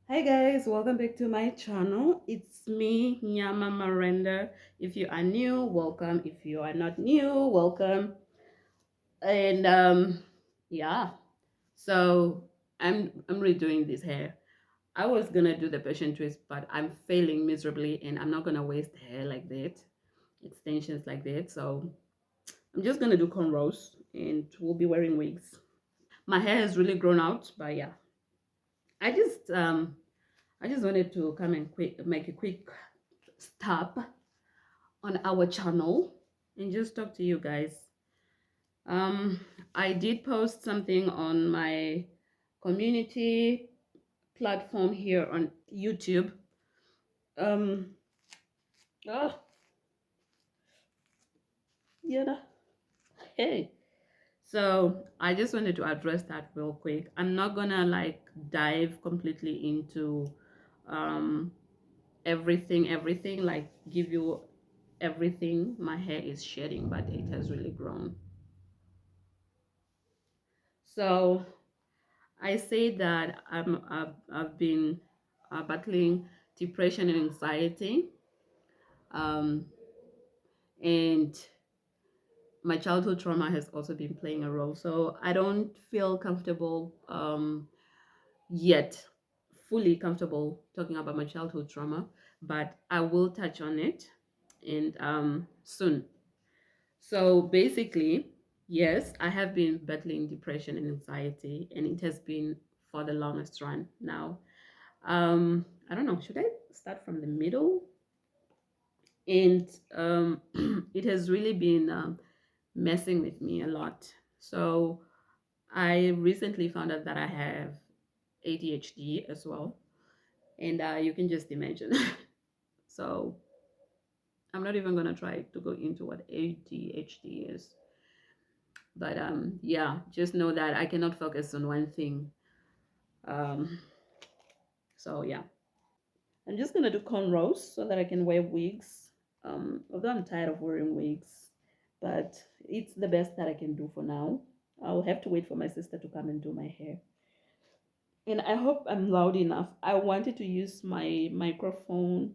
Hi guys, welcome back to my channel. It's me, Nyama Miranda. If you are new, welcome. If you are not new, welcome. And yeah, so I'm redoing this hair. I was gonna do the passion twist, but I'm failing miserably, and I'm not gonna waste hair like that, extensions like that. So I'm just gonna do cornrows, and we'll be wearing wigs. My hair has really grown out, but yeah, I just um I just wanted to come and make a quick stop on our channel and just talk to you guys. Um, I did post something on my community platform here on YouTube. Um, oh, yeah, hey. So I just wanted to address that real quick. I'm not gonna like dive completely into um everything, like give you everything my hair is shedding, but it has really grown. So I say that I've been battling depression and anxiety, um, and my childhood trauma has also been playing a role. So I don't feel comfortable yet, fully comfortable talking about my childhood trauma, but I will touch on it and soon. So basically, yes, I have been battling depression and anxiety, and it has been for the longest run now. I don't know, should I start from the middle? And it has really been messing with me a lot. So I recently found out that I have ADHD as well, and you can just imagine. So I'm not even gonna try to go into what ADHD is. But yeah, just know that I cannot focus on one thing. Um, so yeah, I'm just gonna do cornrows so that I can wear wigs. Although I'm tired of wearing wigs, but it's the best that I can do for now. I'll have to wait for my sister to come and do my hair. And I hope I'm loud enough. I wanted to use my microphone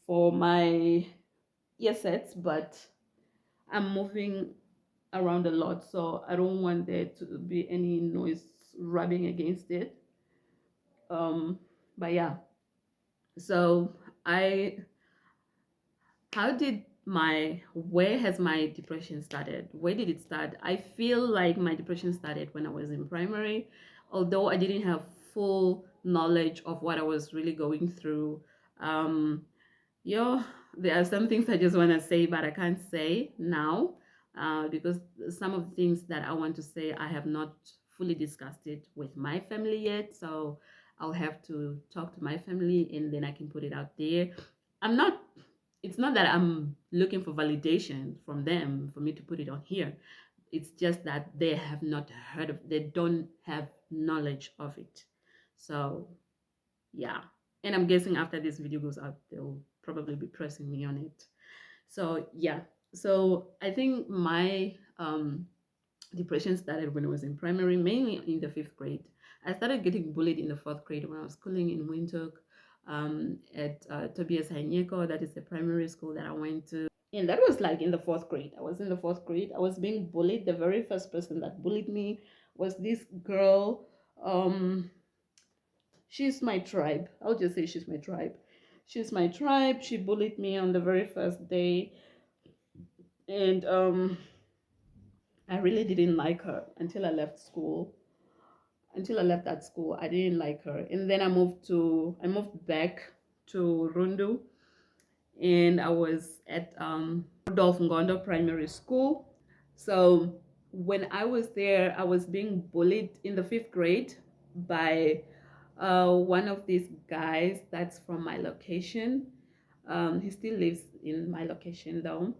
for my earsets, but I'm moving around a lot, so I don't want there to be any noise rubbing against it. Um, but yeah, so I, how did my, where has my depression started? Where did it start? I feel like my depression started when I was in primary, although I didn't have full knowledge of what I was really going through. Um, Yo, there are some things I just want to say, but I can't say now because some of the things that I want to say, I have not fully discussed it with my family yet. So I'll have to talk to my family and then I can put it out there. I'm not, it's not that I'm looking for validation from them for me to put it on here. It's just that they have not heard of, they don't have knowledge of it. So yeah, and I'm guessing after this video goes out they'll probably be pressing me on it. So yeah, so I think my depression started when I was in primary, mainly in the 5th grade. I started getting bullied in the 4th grade when I was schooling in Windhoek, at Tobias Hainyeko. That is the primary school that I went to, and that was like in the 4th grade. I was in the 4th grade. I was being bullied. The very first person that bullied me was this girl. um she's my tribe. I'll just say she's my tribe. She's my tribe. She bullied me on the very first day, and I really didn't like her until I left school. Until I left that school, I didn't like her, and then I moved back to Rundu, and I was at Rudolph Ngondo Primary School. So when I was there, I was being bullied in the 5th grade by one of these guys that's from my location. He still lives in my location though.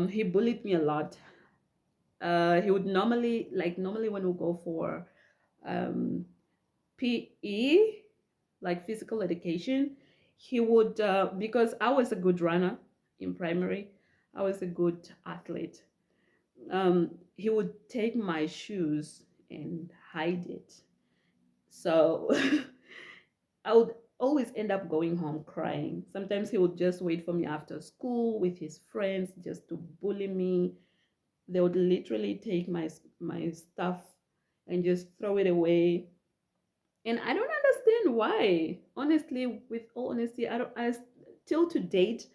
He bullied me a lot. He would normally when we go for um, PE, like physical education, he would, because I was a good runner in primary, I was a good athlete. He would take my shoes and hide it. So I would always end up going home crying. Sometimes he would just wait for me after school with his friends just to bully me. They would literally take my stuff and just throw it away. And I don't understand why. Honestly, with all honesty, I till to date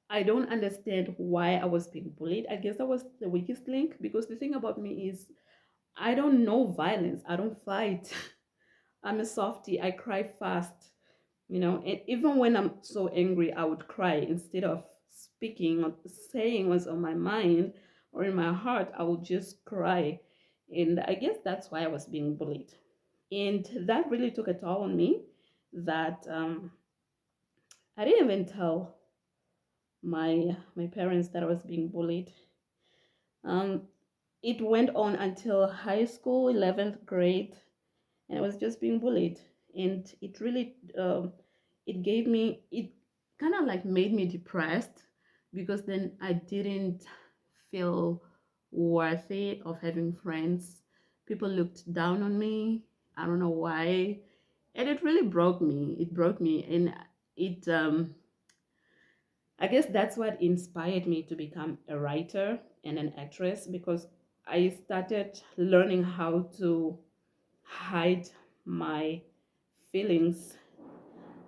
I don't understand why I was being bullied. I guess that was the weakest link, because the thing about me is I don't know violence. I don't fight. I'm a softie. I cry fast, and even when I'm so angry, I would cry instead of speaking or saying what's on my mind or in my heart. I would just cry. And I guess that's why I was being bullied. And that really took a toll on me, that I didn't even tell my parents that I was being bullied. Um, it went on until high school, 11th grade, and I was just being bullied. And it really, it kind of like made me depressed, because then I didn't feel worthy of having friends. People looked down on me. I don't know why. And it really broke me. It broke me. And I guess that's what inspired me to become a writer and an actress, because I started learning how to hide my feelings,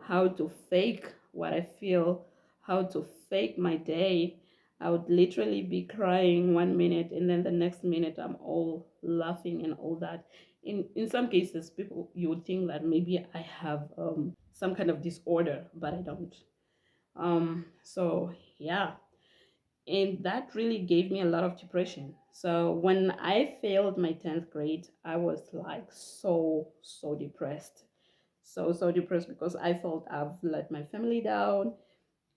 how to fake what I feel, how to fake my day. I would literally be crying 1 minute, and then the next minute I'm all laughing and all that. In some cases, people, you would think that maybe I have some kind of disorder, but I don't. So yeah, and that really gave me a lot of depression. So when I failed my 10th grade, I was like so depressed. So depressed, because I felt I've let my family down,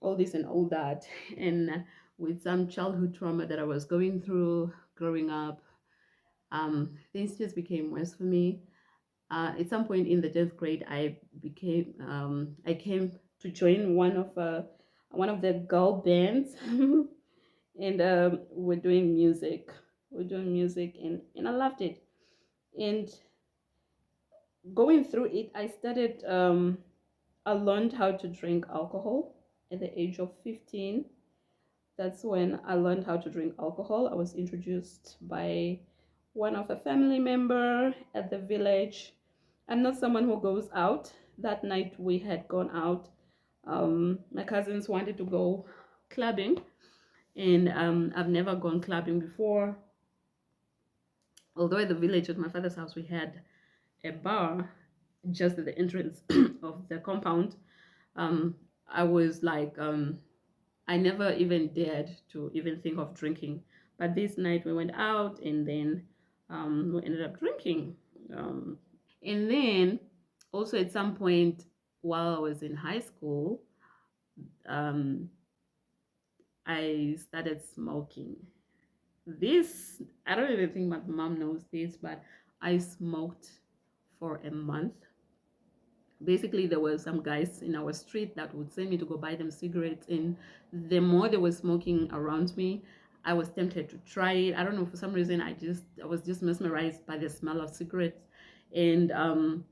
all this and all that. And with some childhood trauma that I was going through growing up, things just became worse for me. At some point in the 10th grade, I came to join one of the girl bands, and we're doing music, and I loved it. And going through it, I learned how to drink alcohol at the age of 15. That's when I learned how to drink alcohol. I was introduced by one of a family member at the village. I'm not someone who goes out. That night we had gone out. My cousins wanted to go clubbing, and I've never gone clubbing before. Although at the village at my father's house, we had a bar just at the entrance of the compound. Um, I was like, I never even dared to even think of drinking. But this night we went out, and then we ended up drinking. And then also at some point while I was in high school, um, I started smoking. This, I don't even think my mom knows this, but I smoked for a month. Basically, there were some guys in our street that would send me to go buy them cigarettes, and the more they were smoking around me, I was tempted to try it. I don't know, for some reason I was just mesmerized by the smell of cigarettes. And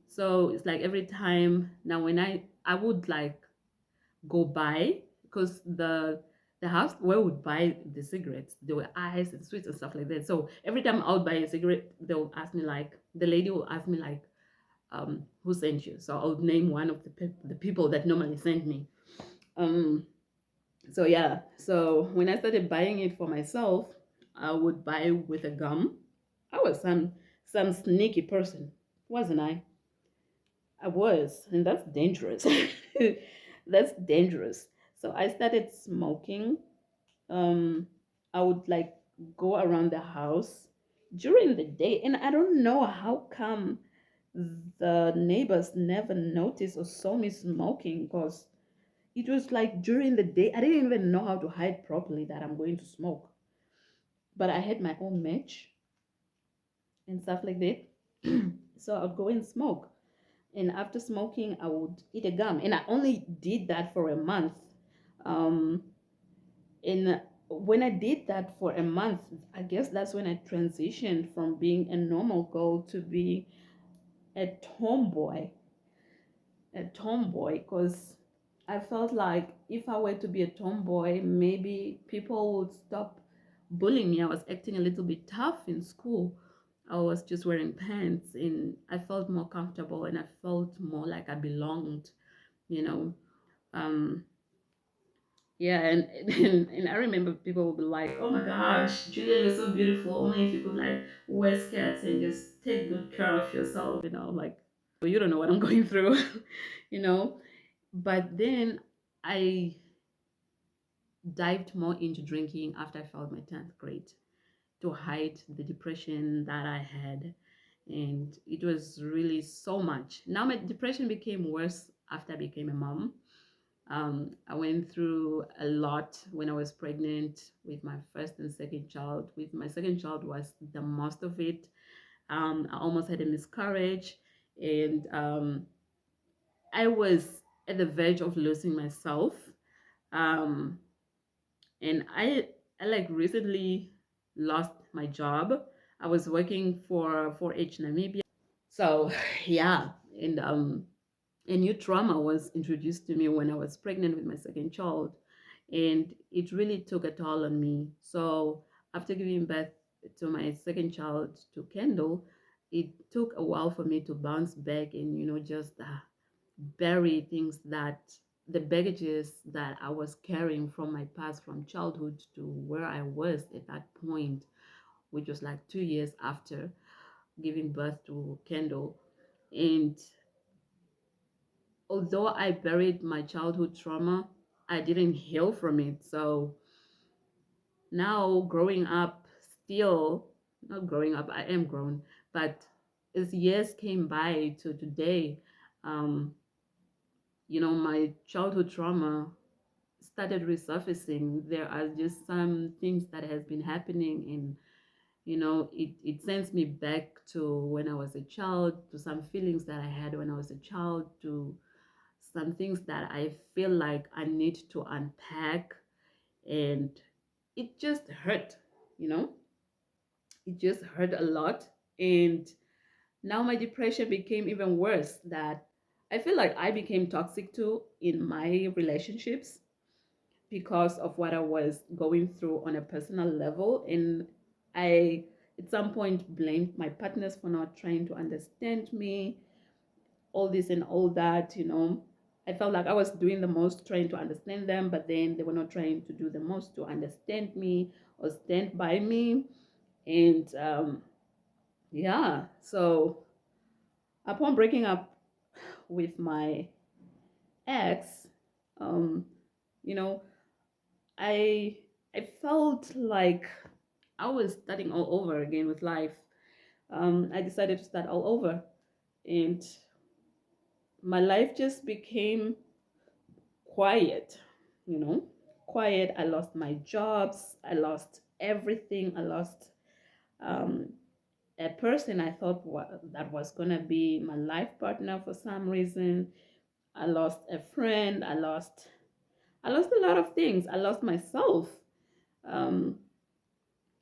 so it's like every time now, when I would like go buy, because the house where we would buy the cigarettes, there were ice and sweets and stuff like that. So every time I would buy a cigarette, they'll ask me like, the lady will ask me like, who sent you? So I'll name one of the people that normally sent me. Um, so yeah, so when I started buying it for myself, I would buy with a gum. I was some sneaky person, wasn't I? I was, and that's dangerous. That's dangerous. So I started smoking. Um, I would like go around the house during the day, and I don't know how come the neighbors never noticed or saw me smoking, because it was like during the day. I didn't even know how to hide properly that I'm going to smoke. But I had my own match and stuff like that. So I'd go and smoke. And after smoking, I would eat a gum. And I only did that for a month. Um, and when I did that for a month, I guess that's when I transitioned from being a normal girl to be a tomboy. a tomboy, because I felt like if I were to be a tomboy, maybe people would stop bullying me. I was acting a little bit tough in school. I was just wearing pants and I felt more comfortable and I felt more like I belonged, you know. Um, yeah, and I remember people would be like, "Oh my gosh, Julia, you're so beautiful. Only if you could like wear skirts and just take good care of yourself," like, well, you don't know what I'm going through, you know. But then I dived more into drinking after I failed my 10th grade to hide the depression that I had. And it was really so much. Now my depression became worse after I became a mom. I went through a lot when I was pregnant with my first and second child. With my second child was the most of it. I almost had a miscarriage, and I was at the verge of losing myself. Um, and I like recently lost my job. I was working for 4-H Namibia. So yeah, and a new trauma was introduced to me when I was pregnant with my second child, and it really took a toll on me. So after giving birth to my second child, to Kendall, it took a while for me to bounce back and just bury things, that the baggages that I was carrying from my past, from childhood to where I was at that point, which was like 2 years after giving birth to Kendall. And although I buried my childhood trauma, I didn't heal from it. So now growing up, still not growing up, I am grown, but as years came by to today, um, my childhood trauma started resurfacing. There are just some things that has been happening, and it sends me back to when I was a child, to some feelings that I had when I was a child, to some things that I feel like I need to unpack. And it just hurt, you know, it just hurt a lot. And now my depression became even worse, that I feel like I became toxic too in my relationships because of what I was going through on a personal level. And I, at some point, blamed my partners for not trying to understand me, all this and all that. I felt like I was doing the most trying to understand them, but then they were not trying to do the most to understand me or stand by me. And yeah, so upon breaking up with my ex, um, you know, I I felt like I was starting all over again with life. I decided to start all over, and my life just became quiet, you know, quiet. I lost my jobs. I lost everything. I lost um, a person I thought that was gonna be my life partner for some reason. I lost a friend. I lost a lot of things. I lost myself. Um,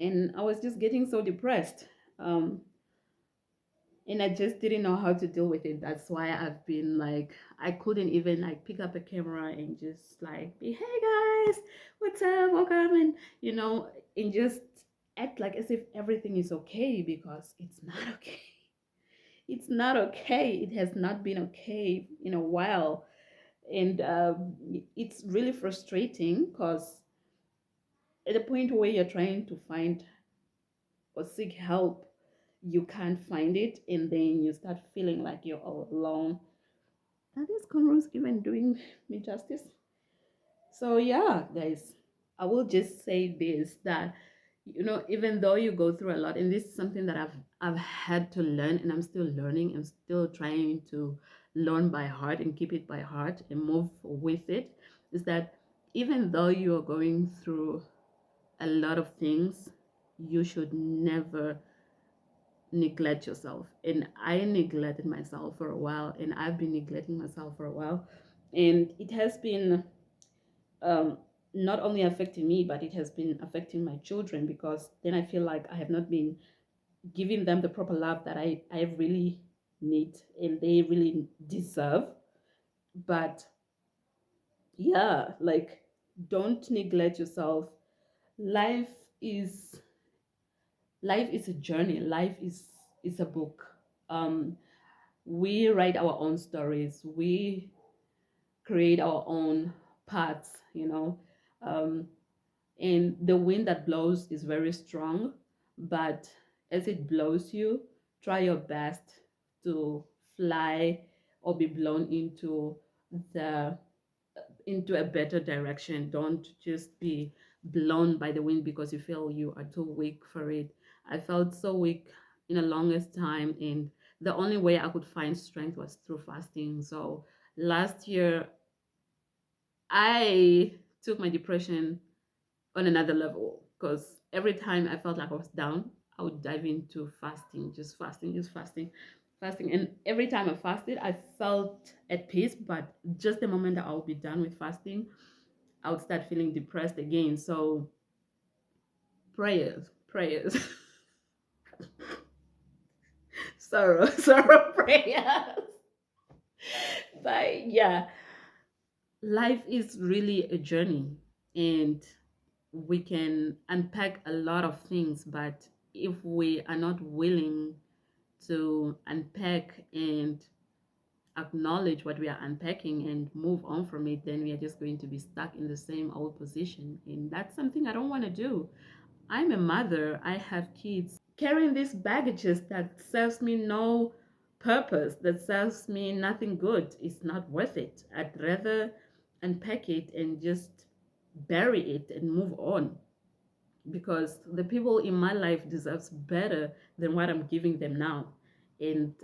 and I was just getting so depressed. Um, and I just didn't know how to deal with it. That's why I've been like, I couldn't even like pick up a camera and just like be, hey guys, what's up, welcome, and and just act like as if everything is okay, because it's not okay. It's not okay. It has not been okay in a while, and it's really frustrating because at the point where you're trying to find or seek help, you can't find it, and then you start feeling like you're all alone. Are these cornrows even doing me justice? So yeah, guys, I will just say this, that even though you go through a lot, and this is something that I've had to learn, and I'm still learning and still trying to learn by heart and keep it by heart and move with it, is that even though you are going through a lot of things, you should never neglect yourself. And I neglected myself for a while, and I've been neglecting myself for a while, and it has been um, not only affecting me, but it has been affecting my children, because then I feel like I have not been giving them the proper love that I really need and they really deserve. But yeah, like, don't neglect yourself. Life is life is a journey. Life is a book. Um, we write our own stories. We create our own paths. Um, and the wind that blows is very strong, but as it blows you, try your best to fly or be blown the into a better direction. Don't just be blown by the wind because you feel you are too weak for it. I felt so weak in the longest time, and the only way I could find strength was through fasting. So last year I took my depression on another level, because every time I felt like I was down, I would dive into fasting, just fasting, just fasting, fasting. And every time I fasted, I felt at peace. But just the moment that I would be done with fasting, I would start feeling depressed again. So prayers, prayers, sorrow, sorrow prayers. But yeah, life is really a journey, and we can unpack a lot of things, but if we are not willing to unpack and acknowledge what we are unpacking and move on from it, then we are just going to be stuck in the same old position. And that's something I don't want to do. I'm a mother, I have kids. Carrying these baggages that serves me no purpose, that serves me nothing good, is not worth it. I'd rather unpack it and just bury it and move on, because the people in my life deserves better than what I'm giving them now. And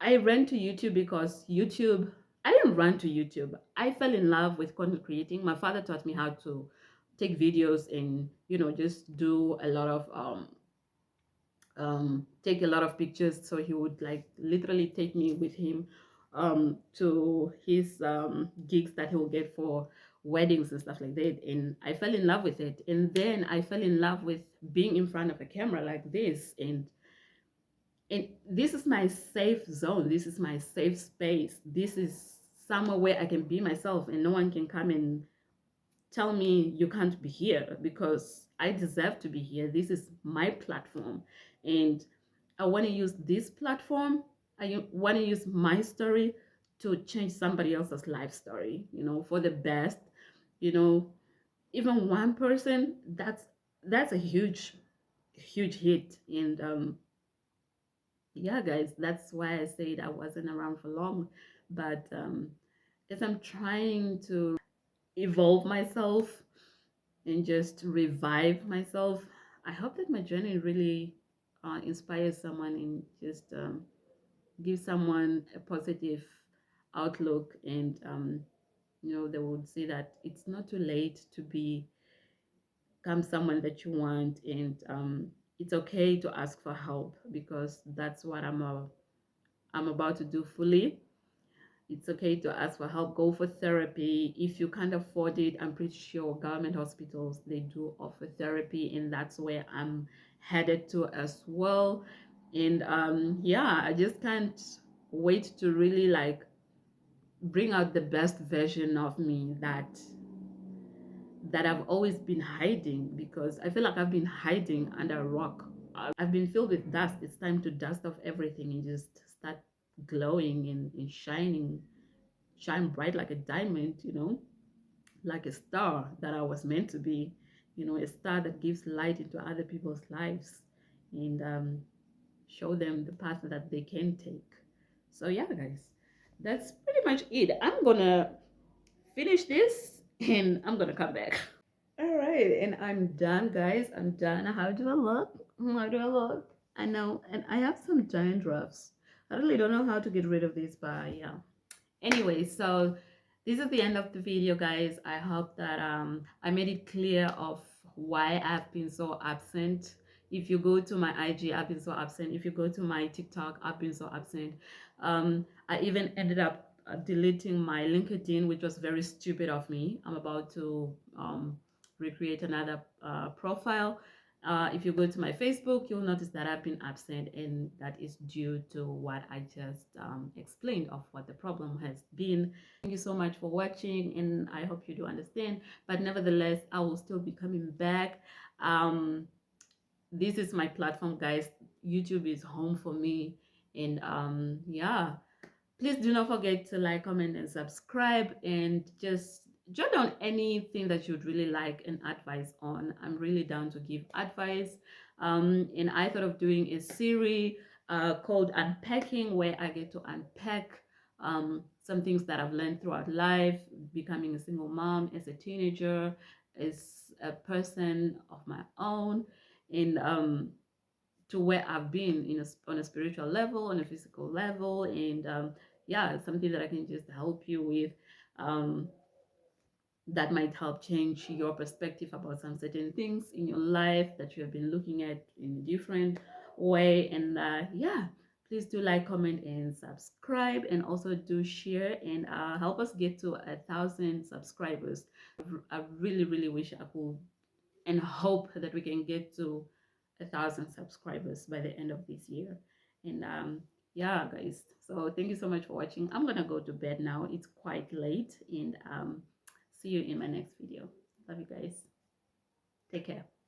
I ran to YouTube because YouTube, I didn't run to YouTube. I fell in love with content creating. My father taught me how to take videos and, just do a lot of, take a lot of pictures. So he would like literally take me with him to his gigs that he will get for weddings and stuff like that. And I fell in love with it. And then I fell in love with being in front of a camera like this. And this is my safe zone. This is my safe space. This is somewhere where I can be myself and no one can come and tell me you can't be here, because I deserve to be here. This is my platform. And I want to use this platform. I want to use my story to change somebody else's life story, for the best. You know, even one person, that's a huge, huge hit. And yeah, guys, that's why I said I wasn't around for long. But as I'm trying to evolve myself and just revive myself, I hope that my journey really inspires someone and just gives someone a positive outlook. And they would say that it's not too late to become someone that you want. And it's okay to ask for help, because that's what I'm about to do fully. It's okay to ask for help. Go for therapy. If you can't afford it, I'm pretty sure government hospitals, they do offer therapy, and that's where I'm headed to as well. And yeah, I just can't wait to really like bring out the best version of me that I've always been hiding, because I feel like I've been hiding under a rock. I've been filled with dust. It's time to dust off everything and just start glowing and shining, shine bright like a diamond, like a star that I was meant to be, a star that gives light into other people's lives, and show them the path that they can take. So, yeah, guys, that's pretty much it. I'm gonna finish this and I'm gonna come back. All right, and I'm done, guys. I'm done. How do I look? How do I look? I know, and I have some dandruffs. I really don't know how to get rid of this, but yeah. Anyway, so this is the end of the video, guys. I hope that I made it clear of why I've been so absent. If you go to my IG, I've been so absent. If you go to my TikTok, I've been so absent. I even ended up deleting my LinkedIn, which was very stupid of me. I'm about to recreate another profile. If you go to my Facebook, you'll notice that I've been absent, and that is due to what I just explained of what the problem has been. Thank you so much for watching, and I hope you do understand. But nevertheless, I will still be coming back. This is my platform, guys. YouTube is home for me, and yeah, please do not forget to like, comment, and subscribe, and just jot down anything that you'd really like and advice on. I'm really down to give advice. And I thought of doing a series called Unpacking, where I get to unpack some things that I've learned throughout life, becoming a single mom, as a teenager, as a person of my own, and to where I've been on a spiritual level, on a physical level, and yeah, something that I can just help you with, um, that might help change your perspective about some certain things in your life that you have been looking at in a different way. And yeah, please do like, comment, and subscribe, and also do share, and help us get to 1,000 subscribers. I really, really wish I could, and hope that we can get to 1,000 subscribers by the end of this year. And yeah, guys, so thank you so much for watching. I'm gonna go to bed now. It's quite late, and see you in my next video. Love you guys. Take care.